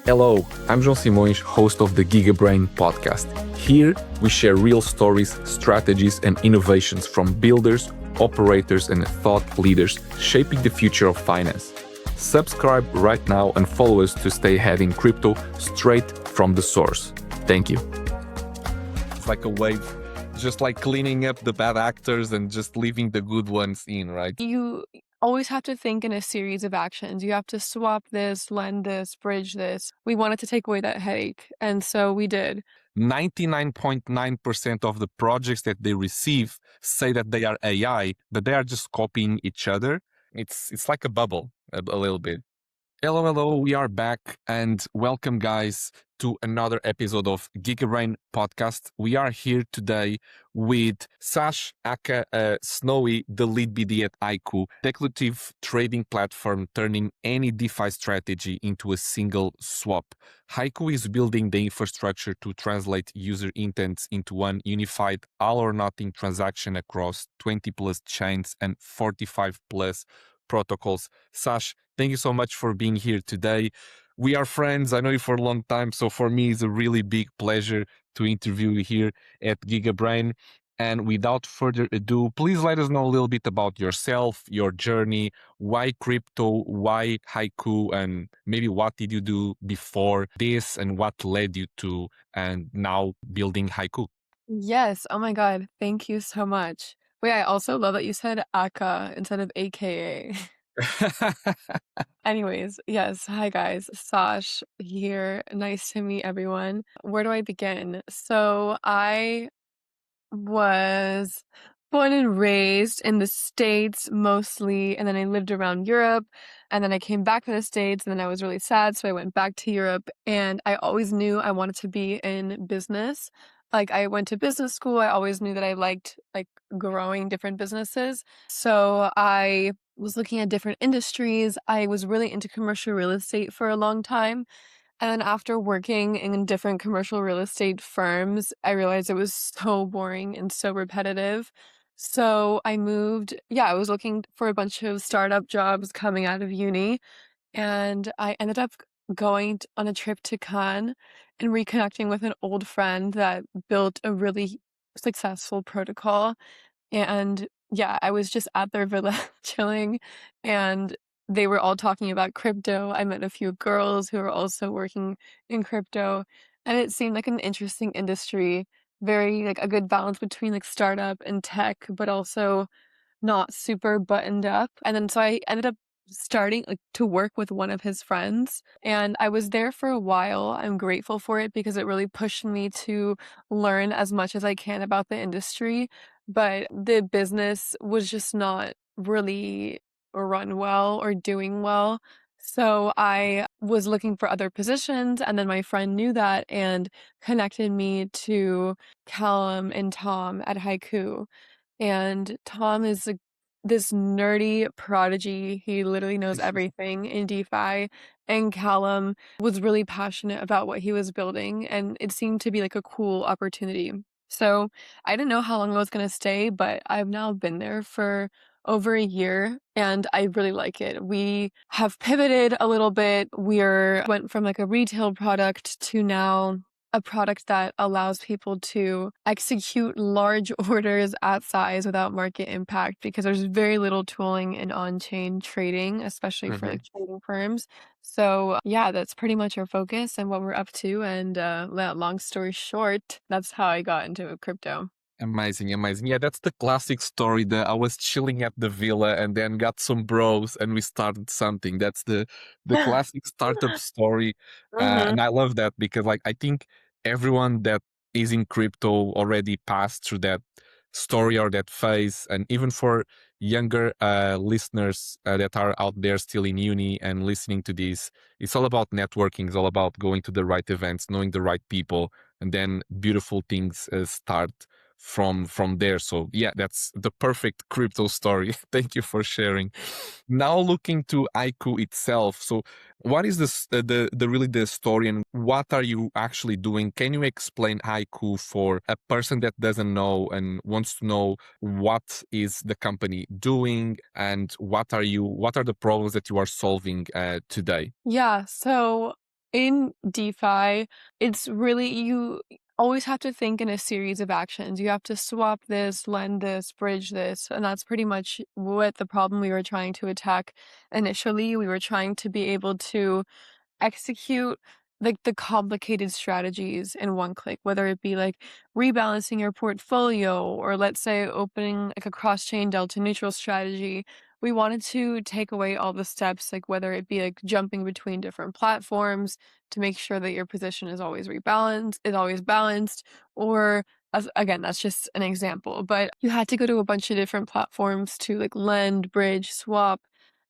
Hello, I'm João Simões, host of the GigaBrain podcast. Here, we share real stories, strategies, and innovations from builders, operators, and thought leaders shaping the future of finance. Subscribe right now and follow us to stay ahead in crypto straight from the source. Thank you. It's like a wave, just like cleaning up the bad actors and just leaving the good ones in, right? You always have to think in a series of actions. You have to swap this, lend this, bridge this. We wanted to take away that headache, and so we did. 99.9% of the projects that they receive say that they are AI, but they are just copying each other. It's like a bubble, a little bit. Hello, we are back and welcome guys to another episode of GigaBrain podcast. We are here today with Sash, aka Snowy, the lead BD at Haiku, speculative trading platform turning any DeFi strategy into a single swap. Haiku is building the infrastructure to translate user intents into one unified all or nothing transaction across 20 plus chains and 45 plus protocols. Sash, thank you so much for being here today. We are friends. I know you for a long time. So for me, it's a really big pleasure to interview you here at GigaBrain. And without further ado, please let us know a little bit about yourself, your journey, why crypto, why Haiku, and maybe what did you do before this and what led you to and now building Haiku. Yes. Oh my God. Thank you so much. Wait, I also love that you said aka instead of AKA. Anyways, yes. Hi guys. Sash here. Nice to meet everyone. Where do I begin? So I was born and raised in the States mostly, and then I lived around Europe, and then I came back to the States, and then I was really sad, so I went back to Europe, and I always knew I wanted to be in business. Like, I went to business school, I always knew that I liked, like, growing different businesses, so I was looking at different industries. I was really into commercial real estate for a long time, and then after working in different commercial real estate firms, I realized it was so boring and so repetitive. So I moved, I was looking for a bunch of startup jobs coming out of uni, and I ended up going on a trip to Cannes and reconnecting with an old friend that built a really successful protocol. And I was just at their villa chilling, and they were all talking about crypto. I met a few girls who were also working in crypto, and it seemed like an interesting industry, very like a good balance between like startup and tech, but also not super buttoned up. And then so I ended up starting like to work with one of his friends, and I was there for a while. I'm grateful for it because it really pushed me to learn as much as I can about the industry, but the business was just not really run well or doing well. So I was looking for other positions, and then my friend knew that and connected me to Callum and Tom at Haiku. And Tom is this nerdy prodigy. He literally knows everything in DeFi. And Callum was really passionate about what he was building, and it seemed to be like a cool opportunity. So I didn't know how long I was going to stay, but I've now been there for over a year, and I really like it. We have pivoted a little bit. Went from like a retail product to now a product that allows people to execute large orders at size without market impact, because there's very little tooling in on-chain trading, especially for like trading firms. So that's pretty much our focus and what we're up to. And long story short, that's how I got into crypto. Amazing. Yeah, that's the classic story that I was chilling at the villa and then got some bros and we started something. That's the classic startup story. And I love that because like I think everyone that is in crypto already passed through that story or that phase. And even for younger listeners that are out there still in uni and listening to this, it's all about networking. It's all about going to the right events, knowing the right people, and then beautiful things start from there. So yeah, that's the perfect crypto story. Thank you for sharing. Now looking to Haiku itself. So what is this, the really the story and what are you actually doing? Can you explain Haiku for a person that doesn't know and wants to know what is the company doing and what are the problems that you are solving today? Yeah, so In DeFi, it's really you always have to think in a series of actions. You have to swap this, lend this, bridge this, and that's pretty much what the problem we were trying to attack initially. We were trying to be able to execute like the complicated strategies in one click, whether it be like rebalancing your portfolio or let's say opening like a cross-chain delta neutral strategy. We wanted to take away all the steps, like whether it be like jumping between different platforms to make sure that your position is always balanced, or as again, that's just an example. But you had to go to a bunch of different platforms to like lend, bridge, swap,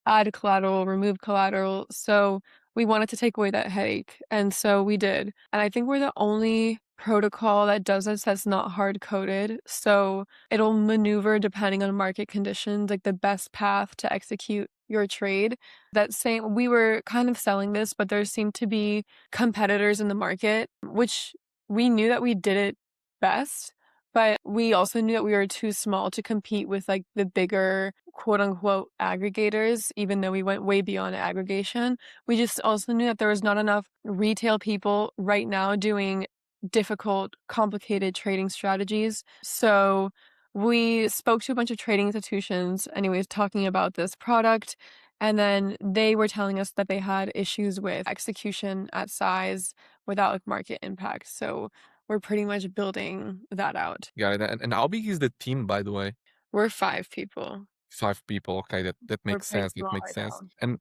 add collateral, remove collateral. So we wanted to take away that headache, and so we did. And I think we're the only protocol that does this that's not hard coded. So it'll maneuver depending on market conditions, like the best path to execute your trade. That same we were kind of selling this, but there seemed to be competitors in the market, which we knew that we did it best, but we also knew that we were too small to compete with like the bigger quote unquote aggregators, even though we went way beyond aggregation. We just also knew that there was not enough retail people right now doing difficult, complicated trading strategies. So we spoke to a bunch of trading institutions, anyways, talking about this product. And then they were telling us that they had issues with execution at size without like market impact. So we're pretty much building that out. Got it. And how big is the team, by the way? We're 5 people. 5 people. Okay, that We're makes pretty sense. That small makes right sense. now. And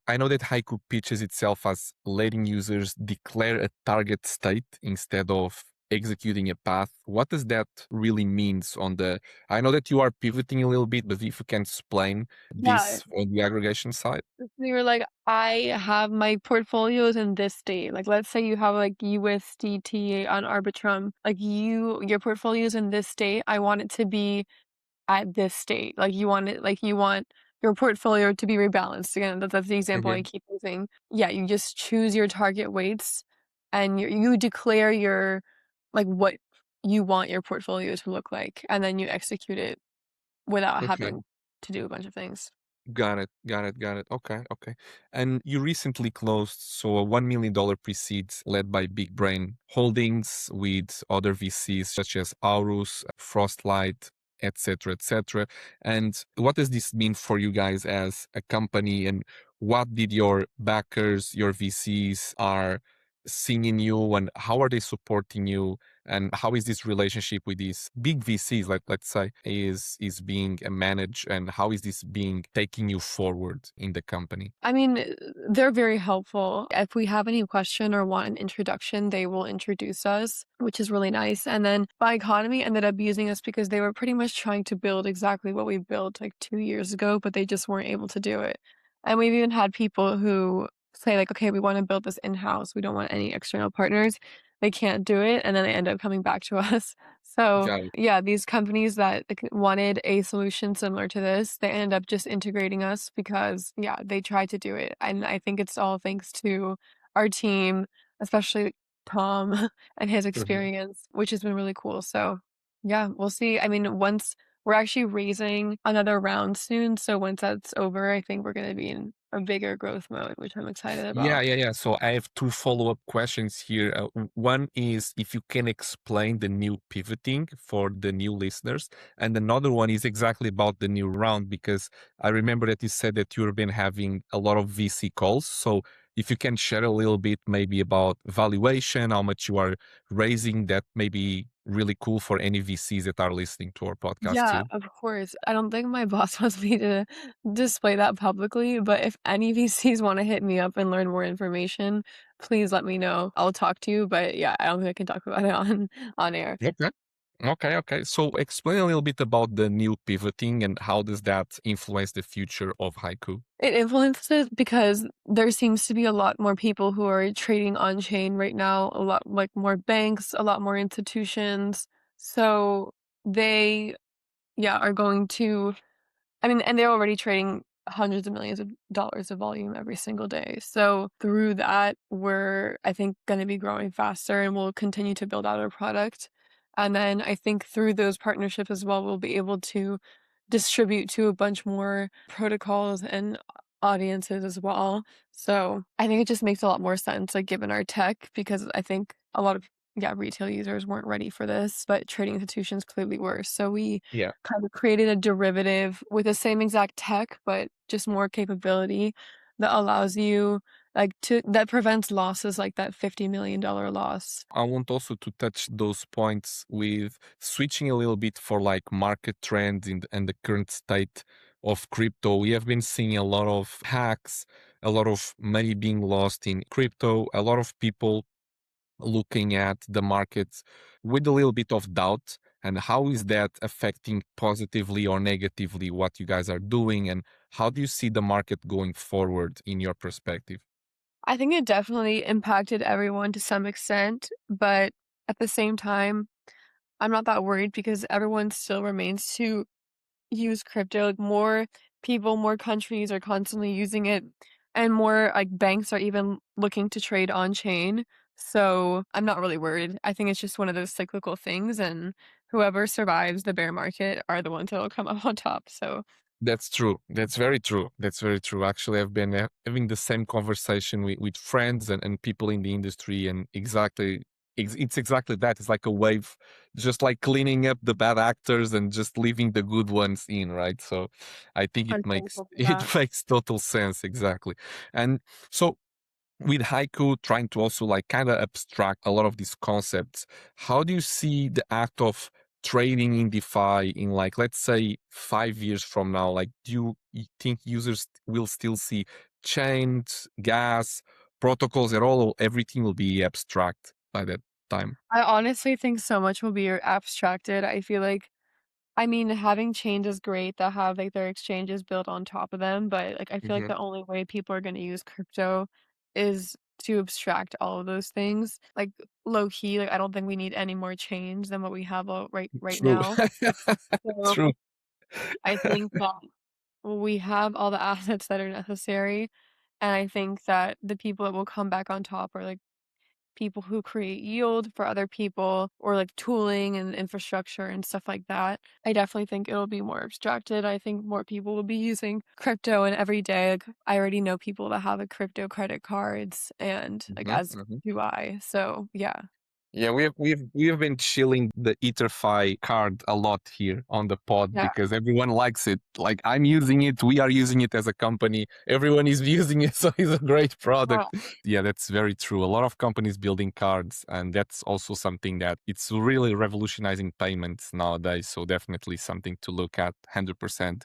I know that Haiku pitches itself as letting users declare a target state instead of executing a path. What does that really means on the? I know that you are pivoting a little bit, but if you can explain Yeah, this on the aggregation side. they were like, I have my portfolios in this state. Like, let's say you have like USDT on Arbitrum, like your portfolio's in this state. I want it to be at this state. Like you want your portfolio to be rebalanced. Again, that's the example I Mhm. keep using. Yeah, you just choose your target weights and you declare your like what you want your portfolio to look like, and then you execute it without Okay. having to do a bunch of things. Got it. Got it. Got it. Okay. Okay. And you recently closed so a $1 million pre-seed led by Big Brain Holdings with other VCs such as Aurus, Frostlight, etc., etc. And what does this mean for you guys as a company? And what did your backers, your VCs, are seeing in you, and how are they supporting you? And how is this relationship with these big VCs, like let's say, is being managed, and how is this being taking you forward in the company? I mean, they're very helpful. If we have any question or want an introduction, they will introduce us, which is really nice. And then Economy ended up using us because they were pretty much trying to build exactly what we built like 2 years ago, but they just weren't able to do it. And we've even had people who say like, okay, we want to build this in-house. We don't want any external partners. They can't do it. And then they end up coming back to us. So Got it. yeah, these companies that like, wanted a solution similar to this, they ended up just integrating us because, yeah, they tried to do it. And I think it's all thanks to our team, especially Tom and his Mhm. experience, which has been really cool. So, yeah, we'll see. I mean, once we're actually raising another round soon. So, once that's over, I think we're going to be in a bigger growth mode, which I'm excited Yeah, about. yeah, yeah. So I have two follow-up questions here. One is if you can explain the new pivoting for the new listeners, and another one is exactly about the new round, because I remember that you said that you've been having a lot of VC calls. So if you can share a little bit maybe about valuation, how much you are raising, that may be really cool for any VCs that are listening to our podcast Yeah, too. of course. I don't think my boss wants me to display that publicly, but if any VCs want to hit me up and learn more information, please let me know. I'll talk to you, but yeah, I don't think I can talk about it on air. Okay. Okay, okay. So explain a little bit about the new pivoting and how does that influence the future of Haiku? It influences because there seems to be a lot more people who are trading on chain right now, a lot like more banks, a lot more institutions. So they, yeah, are going to I mean, and they're already trading hundreds of millions of dollars of volume every single day. So through that, we're, I think, going to be growing faster and we'll continue to build out our product. And then I think through those partnerships as well, we'll be able to distribute to a bunch more protocols and audiences as well. So I think it just makes a lot more sense, like given our tech, because I think a lot of retail users weren't ready for this, but trading institutions clearly were. So we Yeah. kind of created a derivative with the same exact tech, but just more capability that allows you that prevents losses like that $50 million loss. I want also to touch those points with switching a little bit for like market trends and the current state of crypto. We have been seeing a lot of hacks, a lot of money being lost in crypto, a lot of people looking at the markets with a little bit of doubt. And how is that affecting positively or negatively what you guys are doing? And how do you see the market going forward in your perspective? I think it definitely impacted everyone to some extent, but at the same time, I'm not that worried because everyone still remains to use crypto. Like more people, more countries are constantly using it, and more like banks are even looking to trade on chain. So I'm not really worried. I think it's just one of those cyclical things, and whoever survives the bear market are the ones that will come up on top. So That's true. That's very true. That's very true. Actually, I've been having the same conversation with friends and people in the industry, and it's exactly that. It's like a wave, just like cleaning up the bad actors and just leaving the good ones in, right? So I think it I'm makes thankful for it that. makes total sense, exactly. And so with Haiku trying to also like kind of abstract a lot of these concepts, how do you see the act of trading in DeFi in like, let's say 5 years from now? Like, do you think users will still see chains, gas, protocols at all, or everything will be abstract by that time? I honestly think so much will be abstracted. I feel like I mean, having chains is great that have, like, their exchanges built on top of them, but, like, I feel like Hmm. the only way people are gonna use crypto is to abstract all of those things. Like, low key, like, I don't think we need any more chains than what we have right True. now. So, True. I think that we have all the assets that are necessary, and I think that the people that will come back on top are, like, people who create yield for other people or like tooling and infrastructure and stuff like that. I definitely think it'll be more abstracted. I think more people will be using crypto and every day. Like I already know people that have a crypto credit cards and like Hmm. as do I. So yeah. Yeah, we have been chilling the EtherFi card a lot here on the pod Yeah. because everyone likes it. Like I'm using it, we are using it as a company. Everyone is using it, so it's a great Yeah. product. Yeah, that's very true. A lot of companies building cards, and that's also something that it's really revolutionizing payments nowadays. So definitely something to look at, 100%.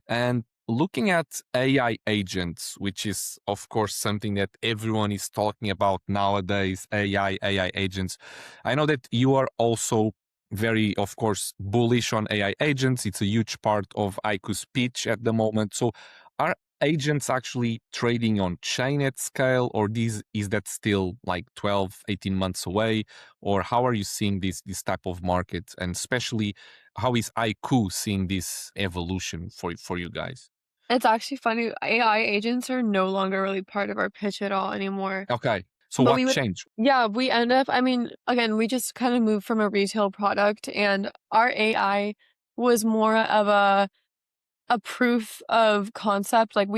And looking at AI agents, which is, of course, something that everyone is talking about nowadays, AI agents. I know that you are also very, of course, bullish on AI agents. It's a huge part of Aiku's pitch at the moment. So, are agents actually trading on chain at scale, or is that still like 12, 18 months away? Or how are you seeing this type of market? And especially, how is Aiku seeing this evolution for you guys? It's actually funny. AI agents are no longer really part of our pitch at all anymore. Okay. So But what we would changed? yeah, we end up I mean, again, we just kind of moved from a retail product and our AI was more of a proof of concept. Like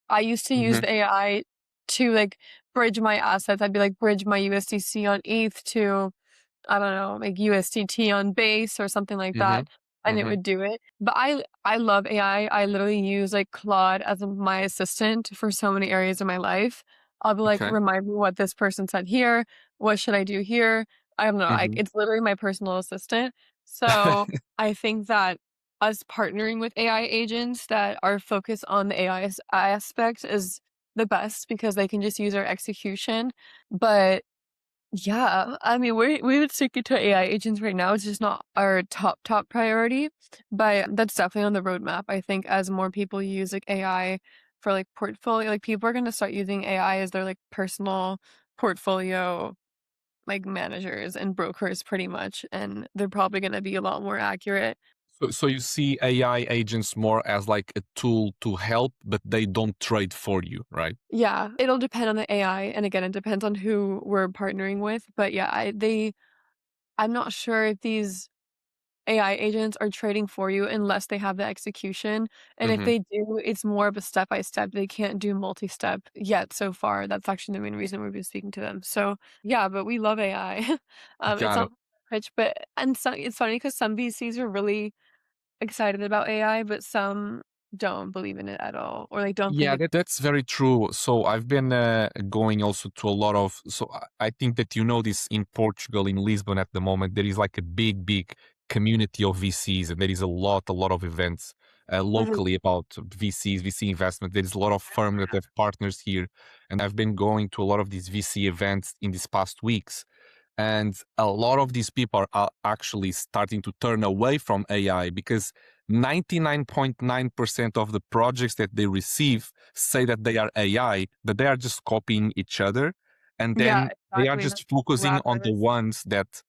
I used to use Mhm, the AI to like bridge my assets. I'd be like bridge my USDC on ETH to I don't know, like USDT on base or something like that, mhm, and it mhm. would do it. But I love AI. I literally use like Claude as my assistant for so many areas of my life. I'll be like, Okay. remind me what this person said here. What should I do here? I don't know. Mhm. It's literally my personal assistant. So I think that us partnering with AI agents that are focused on the AI aspect is the best because they can just use our execution. But yeah, I mean, we would stick it to AI agents right now. It's just not our top priority, but that's definitely on the roadmap. I think as more people use like AI for like portfolio, like people are going to start using AI as their like personal portfolio like managers and brokers pretty much, and they're probably going to be a lot more accurate. So you see AI agents more as like a tool to help, but they don't trade for you, right? Yeah, it'll depend on the AI, and again, it depends on who we're partnering with. But yeah, I'm not sure if these AI agents are trading for you unless they have the execution, and if Hmm. they do, it's more of a step by step. They can't do multi-step yet so far. That's actually the main reason we've been speaking to them. So, yeah, but we love AI. It's Got not it. pitch, but and so it's funny because some VCs are really excited about AI, but some don't believe in it at all, or they don't think Yeah, it's that's very true. So I've been going also to a lot of. So I think that you know this in Portugal, in Lisbon at the moment, there is like a big community of VCs, and there is a lot of events Mhm. locally about VCs, VC investment. There is a lot of firms that have partners here, and I've been going to a lot of these VC events in these past weeks. And a lot of these people are actually starting to turn away from AI because 99.9% of the projects that they receive say that they are AI, but they are just copying each other. And Yeah, then they are exactly. That's just focusing on the rappers. ones that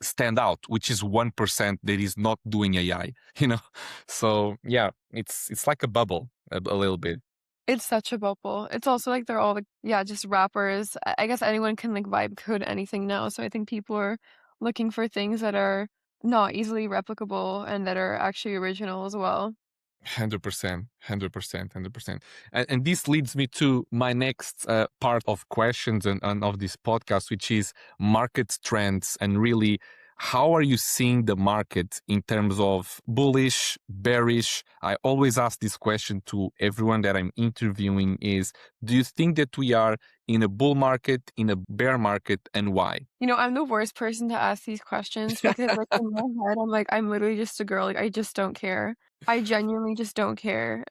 stand out, which is 1% that is not doing AI, you know? So yeah, it's like a bubble a little bit. It's such a bubble. It's also like they're all like, yeah, just rappers. I guess anyone can like vibe code anything now. So I think people are looking for things that are not easily replicable and that are actually original as well. 100%, 100%, 100%. And this leads me to my next part of questions and of this podcast, which is market trends and really how are you seeing the market in terms of bullish, bearish? I always ask this question to everyone that I'm interviewing is, do you think that we are in a bull market, in a bear market, and why? You know, I'm the worst person to ask these questions because like in my head, I'm like, I'm literally just a girl. Like I just don't care. I genuinely just don't care.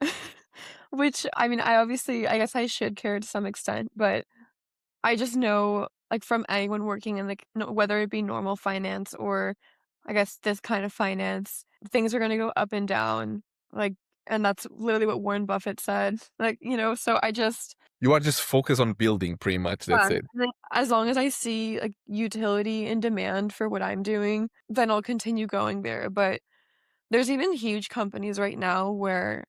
Which I mean, I guess I should care to some extent, but I just know, like, from anyone working in, like, no whether it be normal finance or, I guess, this kind of finance, things are gonna go up and down, like, and that's literally what Warren Buffett said, like, so I just You are just focused on building pretty much. yeah, That's it. like, as long as I see, like, utility and demand for what I'm doing, then I'll continue going there, but there's even huge companies right now where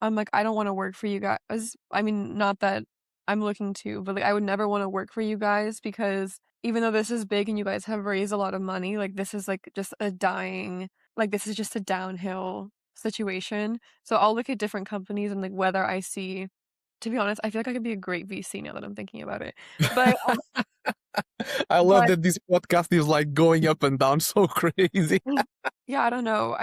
I'm like, "I don't wanna work for you guys." I mean, not that I'm looking to, but, like, I would never wanna work for you guys because even though this is big and you guys have raised a lot of money, like, this is, like, just a dying like, this is just a downhill situation. So I'll look at different companies and, like, whether I see to be honest, I feel like I could be a great VC now that I'm thinking about it. But, I love but that this podcast is like going up and down so crazy. yeah, I don't know.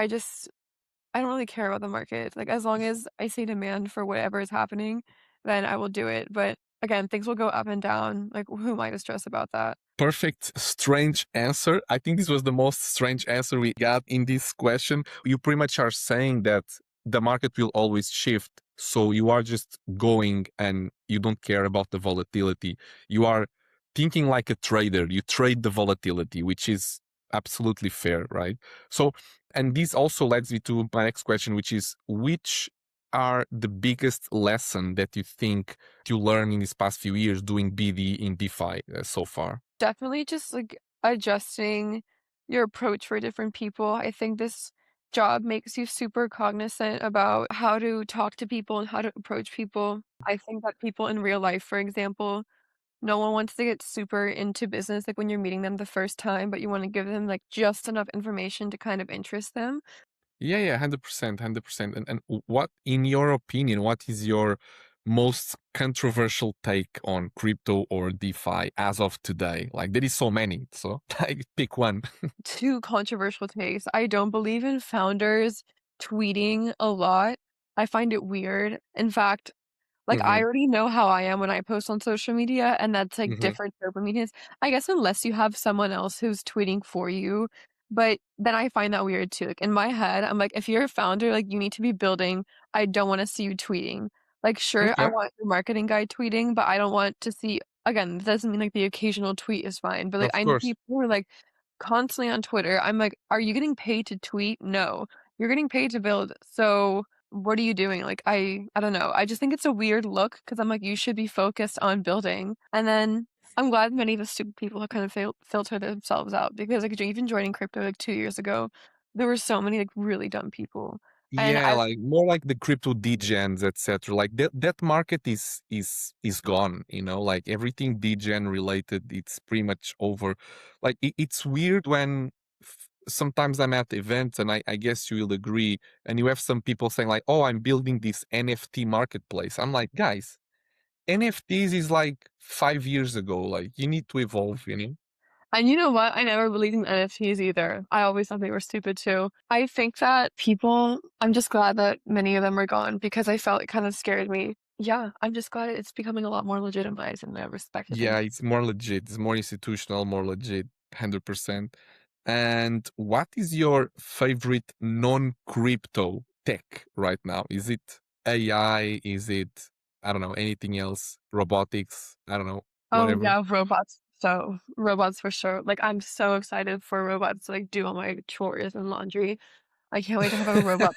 I don't really care about the market. Like, as long as I see demand for whatever is happening, then I will do it. But again, things will go up and down. Like, who am I to stress about that? Perfect, strange answer. I think this was the most strange answer we got in this question. You pretty much are saying that the market will always shift. So you are just going and you don't care about the volatility. You are thinking like a trader. You trade the volatility, which is absolutely fair, right? So, and this also leads me to my next question, which is which are the biggest lesson that you think you learned in these past few years doing BD in DeFi so far? Definitely just like adjusting your approach for different people. I think this job makes you super cognizant about how to talk to people and how to approach people. I think that people in real life, for example, no one wants to get super into business like when you're meeting them the first time, but you want to give them like just enough information to kind of interest them. Yeah, yeah, 100%, 100%. And what, in your opinion, what is your most controversial take on crypto or DeFi as of today? Like there is so many, so like pick one. Two controversial takes. I don't believe in founders tweeting a lot. I find it weird. In fact, like, I Hmm. already know how I am when I post on social media, and that's, like, Hmm. different for medias. I guess unless you have someone else who's tweeting for you, but then I find that weird too. Like, in my head, I'm like, "If you're a founder, like, you need to be building. I don't wanna see you tweeting." Like, sure, I Okay, want your marketing guy tweeting, but I don't want to see again, that doesn't mean, like, the occasional tweet is fine, but, like, of I know course. people who are, like, constantly on Twitter. I'm like, "Are you getting paid to tweet? No. You're getting paid to build. So what are you doing?" Like, I don't know. I just think it's a weird look because 'cause I'm like, "You should be focused on building." And then I'm glad many of the stupid people have kind of filter themselves out because, like, even joining crypto, like, 2 years ago, there were so many, like, really dumb people. And Yeah, I like more like the crypto degens, etc. Like that market is gone, you know, like everything degen related, it's pretty much over. Like it's weird when sometimes I'm at events and I guess you will agree, and you have some people saying like, oh, I'm building this NFT marketplace. I'm like, guys, NFTs is like 5 years ago. Like, you need to evolve, you know? And you know what? I never believed in NFTs either. I always thought they were stupid too. I think that people, I'm just glad that many of them are gone because I felt it kind of scared me. Yeah, I'm just glad it's becoming a lot more legitimized in that respect, I Yeah, think. it's more legit. It's more institutional, more legit, 100%. And what is your favorite non-crypto tech right now? Is it AI? Is it, I don't know, anything else? Robotics? I don't know, Oh whatever. yeah, robots. So robots for sure. Like I'm so excited for robots to like do all my chores and laundry. I can't wait to have a robot.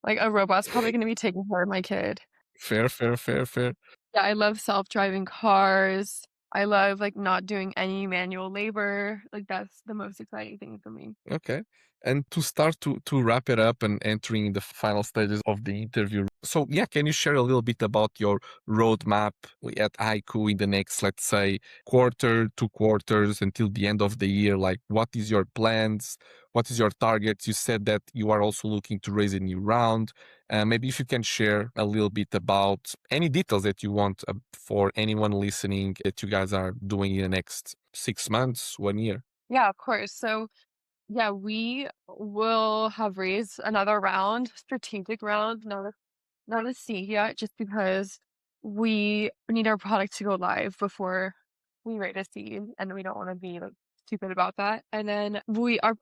Like a robot's probably gonna be taking care of my kid. Fair, fair, fair, fair. Yeah, I love self-driving cars. I love, like, not doing any manual labor. Like, that's the most exciting thing for me. Okay. And to start to wrap it up and entering the final stages of the interview. So yeah, can you share a little bit about your roadmap at Haiku in the next, let's say, quarter, 2 quarters until the end of the year? Like, what is your plans? What is your targets? You said that you are also looking to raise a new round. Maybe if you can share a little bit about any details that you want for anyone listening that you guys are doing in the next 6 months, 1 year. Yeah, of course. So, yeah, we will have raised another round, strategic round, not a seed yet, just because we need our product to go live before we rate a seed, and we don't want to be like stupid about that. And then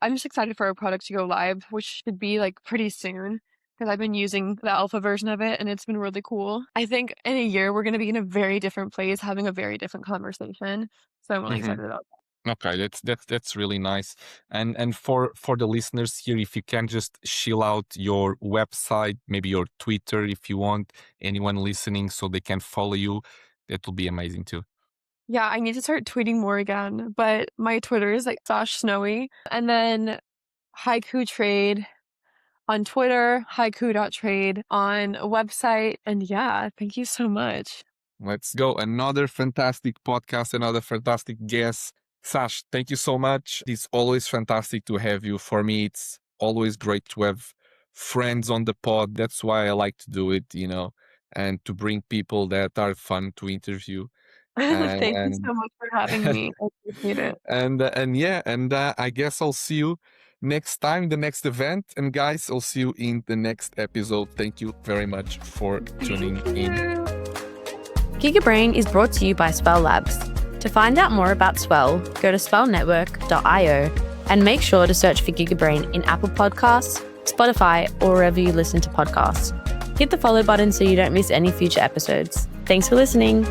I'm just excited for our product to go live, which should be like pretty soon because I've been using the alpha version of it and it's been really cool. I think in a year we're going to be in a very different place, having a very different conversation. So I'm really excited about Okay, that's really nice. And for the listeners here, if you can just shill out your website, maybe your Twitter if you want, anyone listening so they can follow you, that will be amazing too. Yeah, I need to start tweeting more again, but my Twitter is like Sash Snowy. And then Haiku Trade on Twitter, haiku.trade on a website. And yeah, thank you so much. Let's go. Another fantastic podcast, another fantastic guest. Sash, thank you so much. It's always fantastic to have you. For me, it's always great to have friends on the pod. That's why I like to do it, you know, and to bring people that are fun to interview. Thank you And so much for having me. I appreciate it. and yeah, and I guess I'll see you next time, the next event. And guys, I'll see you in the next episode. Thank you very much for tuning Thank in. you. GigaBrain is brought to you by Swell Labs. To find out more about Swell, go to swellnetwork.io and make sure to search for GigaBrain in Apple Podcasts, Spotify, or wherever you listen to podcasts. Hit the follow button so you don't miss any future episodes. Thanks for listening.